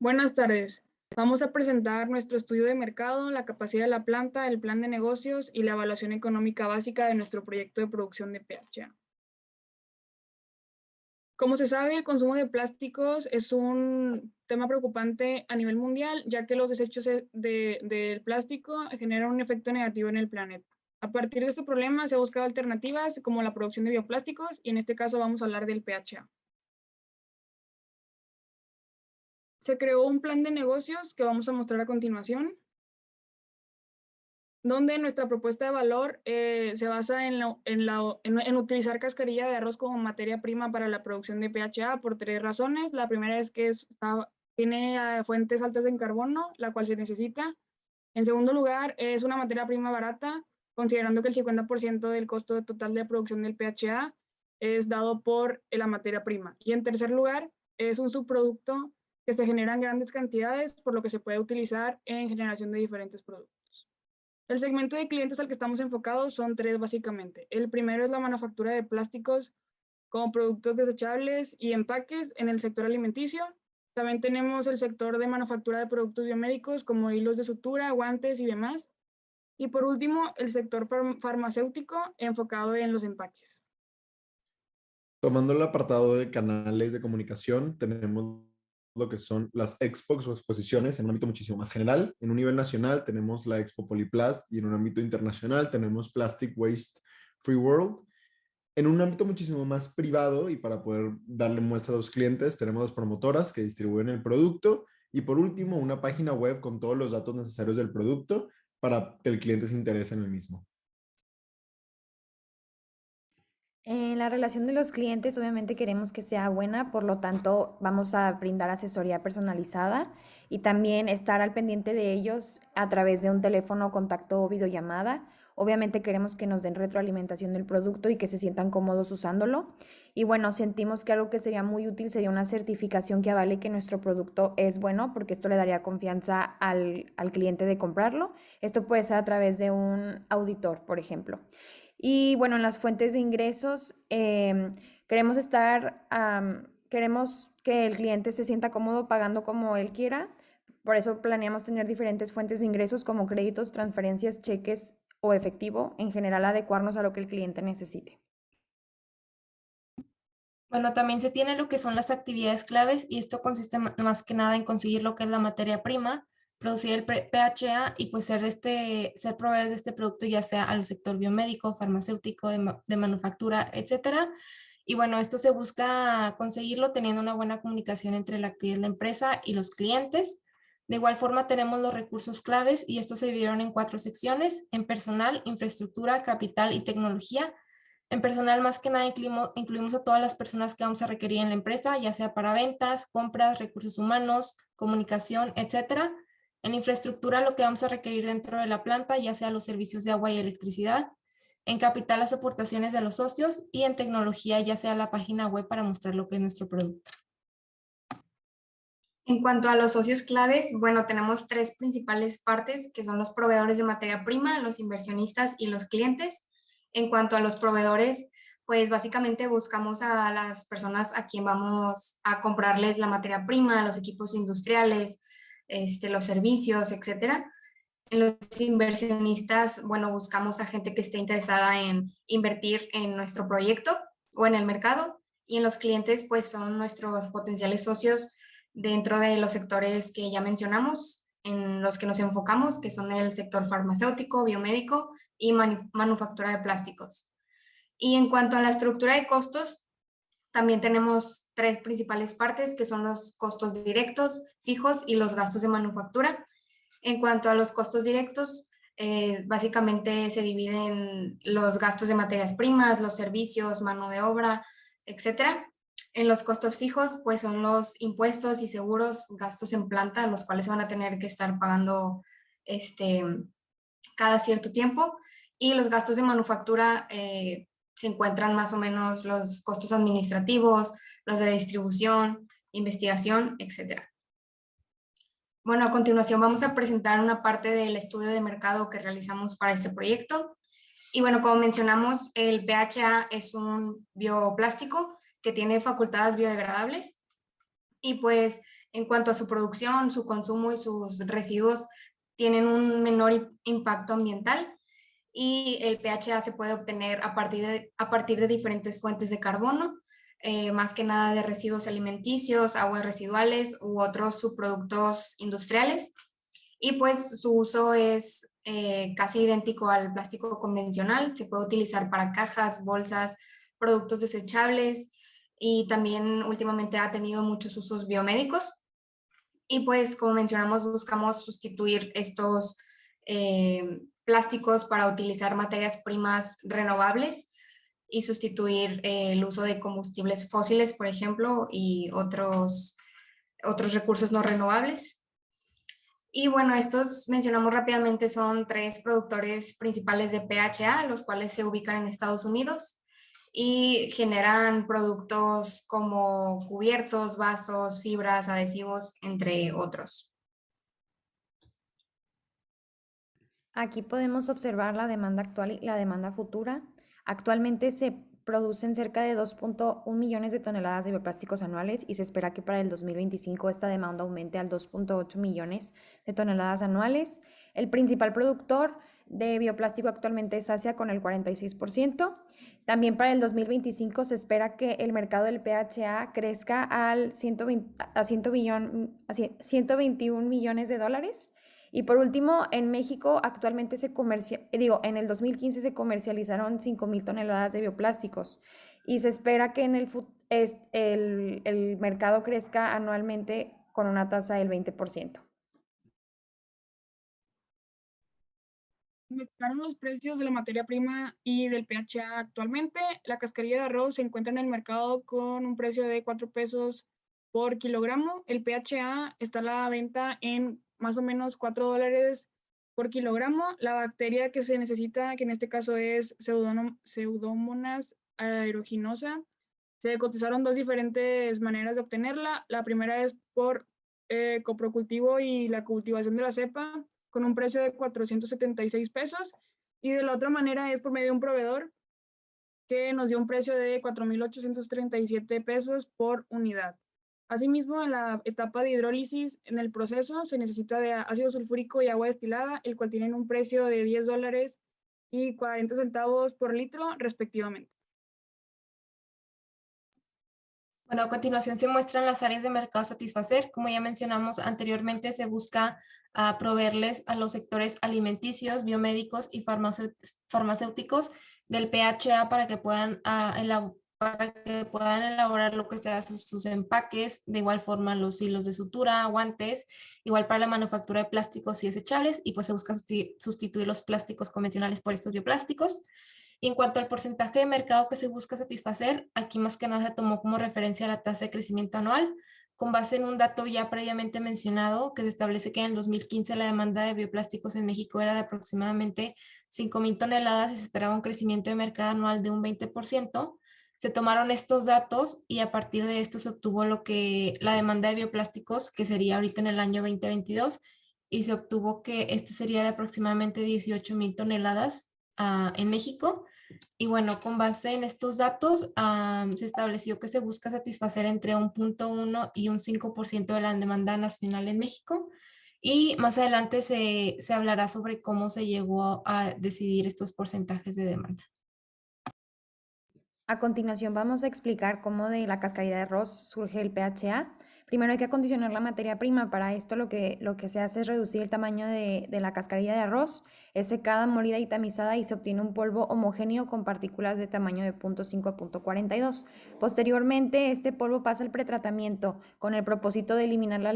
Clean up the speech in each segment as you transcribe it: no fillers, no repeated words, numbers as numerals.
Buenas tardes. Vamos a presentar nuestro estudio de mercado, la capacidad de la planta, el plan de negocios y la evaluación económica básica de nuestro proyecto de producción de PHA. Como se sabe, el consumo de plásticos es un tema preocupante a nivel mundial, ya que los desechos del plástico generan un efecto negativo en el planeta. A partir de este problema se han buscado alternativas como la producción de bioplásticos y en este caso vamos a hablar del PHA. Se creó un plan de negocios que vamos a mostrar a continuación, donde nuestra propuesta de valor se basa en utilizar cascarilla de arroz como materia prima para la producción de PHA por tres razones. La primera es que tiene fuentes altas en carbono, la cual se necesita. En segundo lugar, es una materia prima barata, considerando que el 50% del costo total de producción del PHA es dado por la materia prima. Y en tercer lugar, es un subproducto que se genera en grandes cantidades, por lo que se puede utilizar en generación de diferentes productos. El segmento de clientes al que estamos enfocados son tres básicamente. El primero es la manufactura de plásticos como productos desechables y empaques en el sector alimenticio. También tenemos el sector de manufactura de productos biomédicos como hilos de sutura, guantes y demás. Y por último, el sector farmacéutico enfocado en los empaques. Tomando el apartado de canales de comunicación, tenemos lo que son las expos o exposiciones en un ámbito muchísimo más general. En un nivel nacional tenemos la Expo Polyplast y en un ámbito internacional tenemos Plastic Waste Free World. En un ámbito muchísimo más privado y para poder darle muestra a los clientes, tenemos las promotoras que distribuyen el producto y por último una página web con todos los datos necesarios del producto para que el cliente se interese en el mismo. En la relación de los clientes, obviamente queremos que sea buena, por lo tanto vamos a brindar asesoría personalizada y también estar al pendiente de ellos a través de un teléfono, contacto o videollamada. Obviamente queremos que nos den retroalimentación del producto y que se sientan cómodos usándolo. Y bueno, sentimos que algo que sería muy útil sería una certificación que avale que nuestro producto es bueno, porque esto le daría confianza al cliente de comprarlo. Esto puede ser a través de un auditor, por ejemplo. Y bueno, en las fuentes de ingresos queremos que el cliente se sienta cómodo pagando como él quiera. Por eso planeamos tener diferentes fuentes de ingresos como créditos, transferencias, cheques o efectivo, en general adecuarnos a lo que el cliente necesite. Bueno, también se tiene lo que son las actividades claves y esto consiste más que nada en conseguir lo que es la materia prima, producir el PHA y pues ser proveedores de este producto ya sea al sector biomédico, farmacéutico, de manufactura, etcétera. Y bueno, esto se busca conseguirlo teniendo una buena comunicación entre la que es la empresa y los clientes. De igual forma tenemos los recursos claves y estos se dividieron en 4 secciones: en personal, infraestructura, capital y tecnología. En personal, más que nada, incluimos a todas las personas que vamos a requerir en la empresa, ya sea para ventas, compras, recursos humanos, comunicación, etcétera. En infraestructura, lo que vamos a requerir dentro de la planta, ya sea los servicios de agua y electricidad. En capital, las aportaciones de los socios. Y en tecnología, ya sea la página web para mostrar lo que es nuestro producto. En cuanto a los socios claves, bueno, tenemos 3 principales partes, que son los proveedores de materia prima, los inversionistas y los clientes. En cuanto a los proveedores, pues básicamente buscamos a las personas a quien vamos a comprarles la materia prima, los equipos industriales, los servicios, etcétera. En los inversionistas, bueno, buscamos a gente que esté interesada en invertir en nuestro proyecto o en el mercado. Y en los clientes, pues son nuestros potenciales socios dentro de los sectores que ya mencionamos, en los que nos enfocamos, que son el sector farmacéutico, biomédico y manufactura de plásticos. Y en cuanto a la estructura de costos, también tenemos 3 principales partes, que son los costos directos, fijos y los gastos de manufactura. En cuanto a los costos directos, básicamente se dividen los gastos de materias primas, los servicios, mano de obra, etcétera. En los costos fijos, pues son los impuestos y seguros, gastos en planta, los cuales se van a tener que estar pagando cada cierto tiempo. Y los gastos de manufactura se encuentran más o menos los costos administrativos, los de distribución, investigación, etcétera. Bueno, a continuación vamos a presentar una parte del estudio de mercado que realizamos para este proyecto. Y bueno, como mencionamos, el PHA es un bioplástico que tiene facultades biodegradables y pues En cuanto a su producción, su consumo y sus residuos tienen un menor impacto ambiental y el PHA se puede obtener a partir de diferentes fuentes de carbono, más que nada de residuos alimenticios, aguas residuales u otros subproductos industriales. Y pues su uso es casi idéntico al plástico convencional. Se puede utilizar para cajas, bolsas, productos desechables y también últimamente ha tenido muchos usos biomédicos. Y pues como mencionamos, buscamos sustituir estos plásticos para utilizar materias primas renovables y sustituir el uso de combustibles fósiles, por ejemplo, y otros recursos no renovables. Y bueno, estos mencionamos rápidamente son 3 productores principales de PHA, los cuales se ubican en Estados Unidos y generan productos como cubiertos, vasos, fibras, adhesivos, entre otros. Aquí podemos observar la demanda actual y la demanda futura. Actualmente se producen cerca de 2.1 millones de toneladas de bioplásticos anuales y se espera que para el 2025 esta demanda aumente al 2.8 millones de toneladas anuales. El principal productor de bioplástico actualmente es Asia con el 46%. También para el 2025 se espera que el mercado del PHA crezca al 121 millones de dólares. Y por último, en México actualmente en el 2015 se comercializaron 5,000 toneladas de bioplásticos y se espera que en el mercado crezca anualmente con una tasa del 20%. Investigaron los precios de la materia prima y del PHA actualmente. La cascarilla de arroz se encuentra en el mercado con un precio de 4 pesos por kilogramo. El PHA está a la venta en más o menos $4 por kilogramo. La bacteria que se necesita, que en este caso es Pseudomonas aeruginosa, se cotizaron 2 diferentes maneras de obtenerla. La primera es por coprocultivo y la cultivación de la cepa, con un precio de 476 pesos, y de la otra manera es por medio de un proveedor que nos dio un precio de 4,837 pesos por unidad. Asimismo, en la etapa de hidrólisis, en el proceso se necesita de ácido sulfúrico y agua destilada, el cual tienen un precio de $10 y 40 centavos por litro, respectivamente. Bueno, a continuación se muestran las áreas de mercado a satisfacer. Como ya mencionamos anteriormente, se busca proveerles a los sectores alimenticios, biomédicos y farmacéuticos del PHA para que puedan elaborar lo que sea sus empaques, de igual forma los hilos de sutura, guantes, igual para la manufactura de plásticos y desechables, y pues se busca sustituir los plásticos convencionales por estos bioplásticos. Y en cuanto al porcentaje de mercado que se busca satisfacer, aquí más que nada se tomó como referencia la tasa de crecimiento anual, con base en un dato ya previamente mencionado, que se establece que en el 2015 la demanda de bioplásticos en México era de aproximadamente 5,000 toneladas y se esperaba un crecimiento de mercado anual de un 20%. Se tomaron estos datos y a partir de esto se obtuvo la demanda de bioplásticos, que sería ahorita en el año 2022, y se obtuvo que este sería de aproximadamente 18,000 toneladas en México. Y bueno, con base en estos datos, se estableció que se busca satisfacer entre un 0.1 y un 5% de la demanda nacional en México. Y más adelante se hablará sobre cómo se llegó a decidir estos porcentajes de demanda. A continuación vamos a explicar cómo de la cascarilla de arroz surge el PHA. Primero hay que acondicionar la materia prima. Para esto lo que se hace es reducir el tamaño de la cascarilla de arroz. Es secada, molida y tamizada y se obtiene un polvo homogéneo con partículas de tamaño de 0.5 a 0.42. Posteriormente este polvo pasa al pretratamiento con el propósito de eliminar la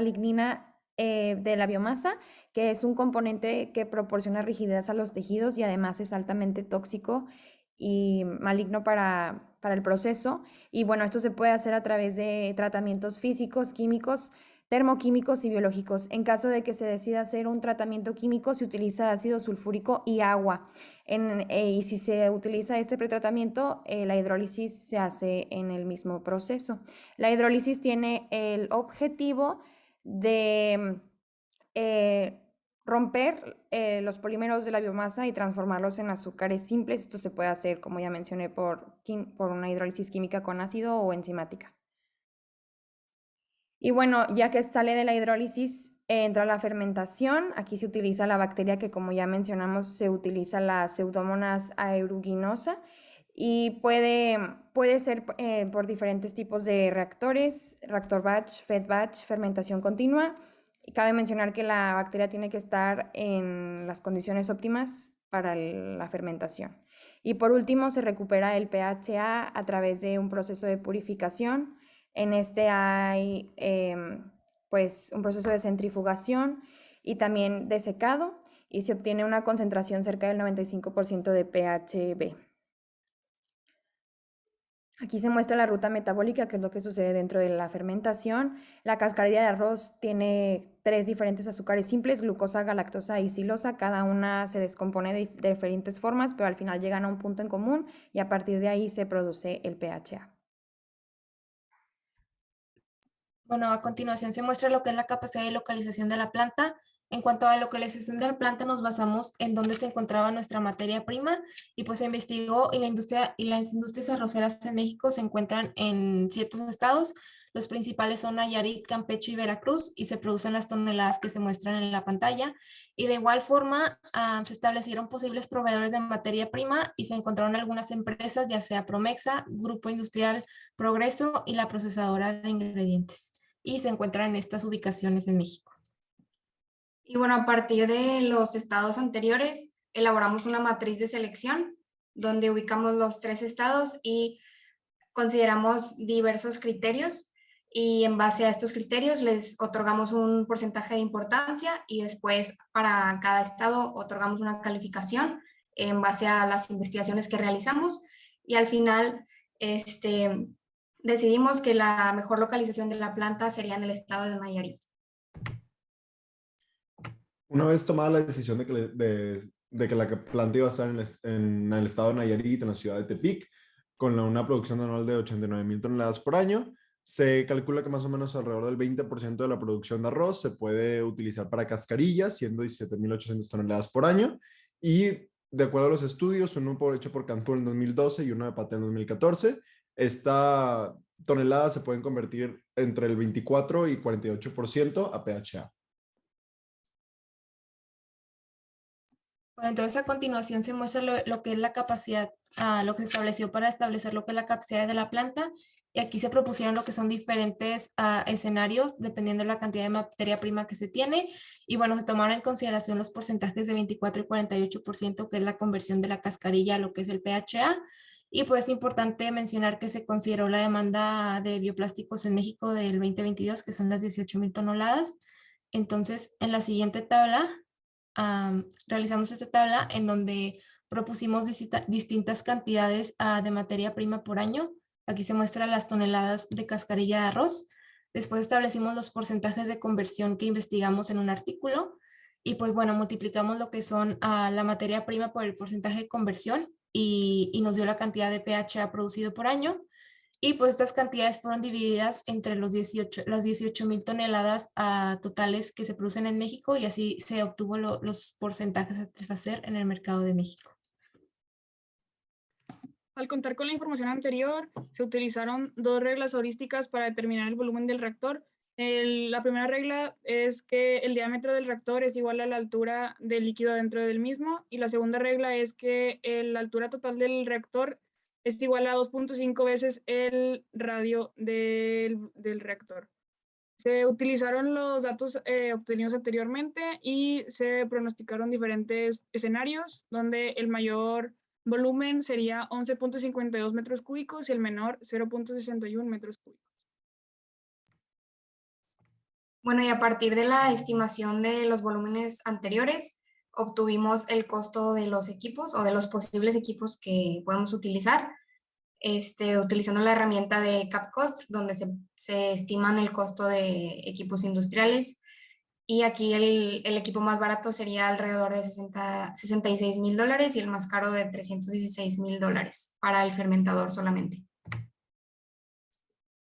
lignina de la biomasa, que es un componente que proporciona rigidez a los tejidos y además es altamente tóxico y maligno para el proceso. Y bueno, esto se puede hacer a través de tratamientos físicos, químicos, termoquímicos y biológicos. En caso de que se decida hacer un tratamiento químico, se utiliza ácido sulfúrico y agua. Y si se utiliza este pretratamiento, la hidrólisis se hace en el mismo proceso. La hidrólisis tiene el objetivo de romper los polímeros de la biomasa y transformarlos en azúcares simples. Esto se puede hacer, como ya mencioné, por una hidrólisis química con ácido o enzimática. Y bueno, ya que sale de la hidrólisis, entra la fermentación. Aquí se utiliza la bacteria que, como ya mencionamos, se utiliza la Pseudomonas aeruginosa y puede ser por diferentes tipos de reactores, reactor batch, fed batch, fermentación continua. Y cabe mencionar que la bacteria tiene que estar en las condiciones óptimas para la fermentación. Y por último, se recupera el pH a través de un proceso de purificación. En este hay pues un proceso de centrifugación y también de secado y se obtiene una concentración cerca del 95% de pHb. Aquí se muestra la ruta metabólica, que es lo que sucede dentro de la fermentación. La cascarilla de arroz tiene 3 diferentes azúcares simples, glucosa, galactosa y silosa. Cada una se descompone de diferentes formas, pero al final llegan a un punto en común y a partir de ahí se produce el pHa. Bueno, a continuación se muestra lo que es la capacidad de localización de la planta. En cuanto a la localización de la planta, nos basamos en dónde se encontraba nuestra materia prima y pues se investigó y las industrias arroceras en México se encuentran en ciertos estados. Los principales son Nayarit, Campeche y Veracruz y se producen las toneladas que se muestran en la pantalla. Y de igual forma, se establecieron posibles proveedores de materia prima y se encontraron algunas empresas, ya sea Promexa, Grupo Industrial Progreso y la procesadora de ingredientes. Y se encuentran en estas ubicaciones en México. Y bueno, a partir de los estados anteriores, elaboramos una matriz de selección donde ubicamos los 3 estados y consideramos diversos criterios y en base a estos criterios les otorgamos un porcentaje de importancia y después para cada estado otorgamos una calificación en base a las investigaciones que realizamos y al final decidimos que la mejor localización de la planta sería en el estado de Nayarit. Una vez tomada la decisión de que la planta iba a estar en el estado de Nayarit, en la ciudad de Tepic, con una producción anual de 89,000 toneladas por año, se calcula que más o menos alrededor del 20% de la producción de arroz se puede utilizar para cascarillas, siendo 17,800 toneladas por año. Y de acuerdo a los estudios, uno hecho por Cantur en 2012 y uno de Patel en 2014, esta tonelada se pueden convertir entre el 24 y 48% a pHa. Bueno, entonces a continuación se muestra lo que es la capacidad, lo que se estableció para establecer lo que es la capacidad de la planta. Y aquí se propusieron lo que son diferentes escenarios dependiendo de la cantidad de materia prima que se tiene. Y bueno, se tomaron en consideración los porcentajes de 24 y 48%, que es la conversión de la cascarilla a lo que es el pHa. Y pues es importante mencionar que se consideró la demanda de bioplásticos en México del 2022, que son las 18,000 toneladas. Entonces, en la siguiente tabla realizamos esta tabla en donde propusimos distintas cantidades de materia prima por año. Aquí se muestran las toneladas de cascarilla de arroz. Después establecimos los porcentajes de conversión que investigamos en un artículo y pues bueno, multiplicamos lo que son la materia prima por el porcentaje de conversión y nos dio la cantidad de pHa producido por año. Y pues estas cantidades fueron divididas entre las 18,000 toneladas totales que se producen en México y así se obtuvo los porcentajes a satisfacer en el mercado de México. Al contar con la información anterior, se utilizaron 2 reglas heurísticas para determinar el volumen del reactor. La primera regla es que el diámetro del reactor es igual a la altura del líquido dentro del mismo y la segunda regla es que la altura total del reactor es igual a 2.5 veces el radio del reactor. Se utilizaron los datos obtenidos anteriormente y se pronosticaron diferentes escenarios donde el mayor volumen sería 11.52 metros cúbicos y el menor 0.61 metros cúbicos. Bueno, y a partir de la estimación de los volúmenes anteriores, obtuvimos el costo de los equipos o de los posibles equipos que podemos utilizar, utilizando la herramienta de CapCost, donde se estiman el costo de equipos industriales. Y aquí el equipo más barato sería alrededor de $66,000 y el más caro de $316,000 para el fermentador solamente.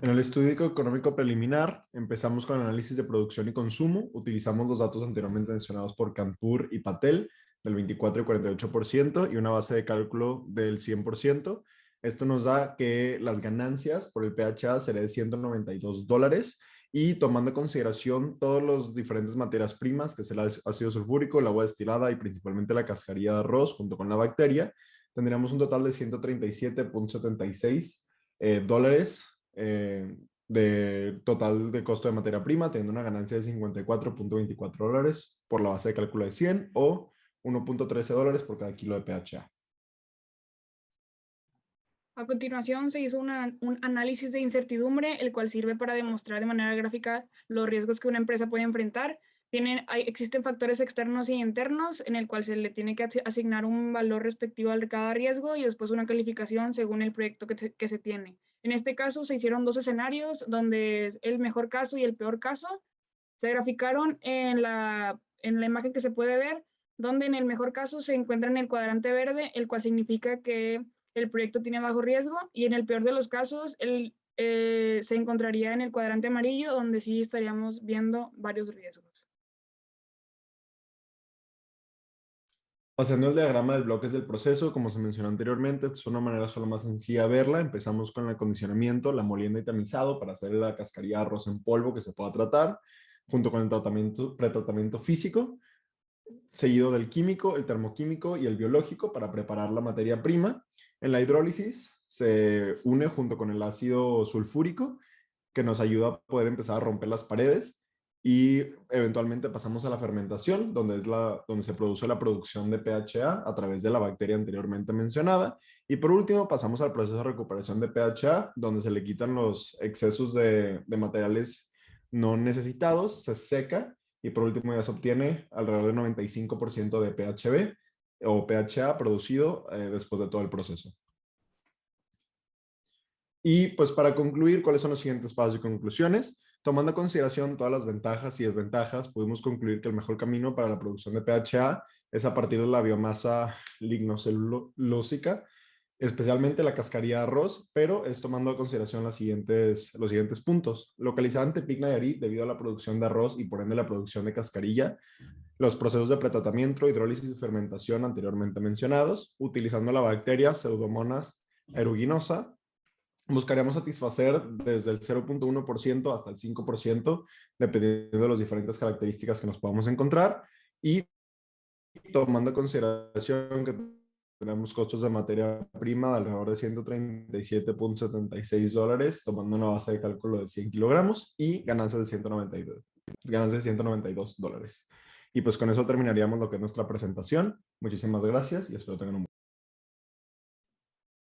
En el estudio económico preliminar, empezamos con el análisis de producción y consumo. Utilizamos los datos anteriormente mencionados por Cantur y Patel, del 24 y 48%, y una base de cálculo del 100%. Esto nos da que las ganancias por el pHa serían de $192 y tomando en consideración todas las diferentes materias primas, que es el ácido sulfúrico, el agua destilada y principalmente la cascarilla de arroz junto con la bacteria, tendríamos un total de 137.76 dólares de total de costo de materia prima, teniendo una ganancia de 54.24 dólares por la base de cálculo de 100 o 1.13 dólares por cada kilo de PHA. A continuación, se hizo un análisis de incertidumbre, el cual sirve para demostrar de manera gráfica los riesgos que una empresa puede enfrentar. Existen factores externos y internos en el cual se le tiene que asignar un valor respectivo a cada riesgo y después una calificación según el proyecto que se tiene. En este caso, se hicieron 2 escenarios, donde es el mejor caso y el peor caso. Se graficaron en la imagen que se puede ver, donde en el mejor caso se encuentra en el cuadrante verde, el cual significa que el proyecto tiene bajo riesgo, y en el peor de los casos se encontraría en el cuadrante amarillo, donde sí estaríamos viendo varios riesgos. Pasando el diagrama de bloques del proceso, como se mencionó anteriormente, es una manera solo más sencilla de verla. Empezamos con el acondicionamiento, la molienda y tamizado para hacer la cascarilla de arroz en polvo que se pueda tratar, junto con el pretratamiento físico, seguido del químico, el termoquímico y el biológico para preparar la materia prima. En la hidrólisis se une junto con el ácido sulfúrico, que nos ayuda a poder empezar a romper las paredes, y eventualmente pasamos a la fermentación, donde se produce la producción de PHA a través de la bacteria anteriormente mencionada. Y por último pasamos al proceso de recuperación de PHA, donde se le quitan los excesos de materiales no necesitados, se seca y por último ya se obtiene alrededor del 95% de PHB o PHA producido después de todo el proceso. Y pues para concluir, ¿cuáles son los siguientes pasos y conclusiones? Tomando en consideración todas las ventajas y desventajas, pudimos concluir que el mejor camino para la producción de PHA es a partir de la biomasa lignocelulósica, especialmente la cascarilla de arroz, pero es tomando en consideración los siguientes puntos. Localizada en Tepic, Nayarit, debido a la producción de arroz y por ende la producción de cascarilla, los procesos de pretratamiento, hidrólisis y fermentación anteriormente mencionados, utilizando la bacteria Pseudomonas aeruginosa, buscaríamos satisfacer desde el 0.1% hasta el 5%, dependiendo de las diferentes características que nos podamos encontrar, y tomando en consideración que tenemos costos de materia prima de alrededor de 137.76 dólares, tomando una base de cálculo de 100 kilogramos y ganancias de 192 dólares. Y pues con eso terminaríamos lo que es nuestra presentación. Muchísimas gracias y espero tengan un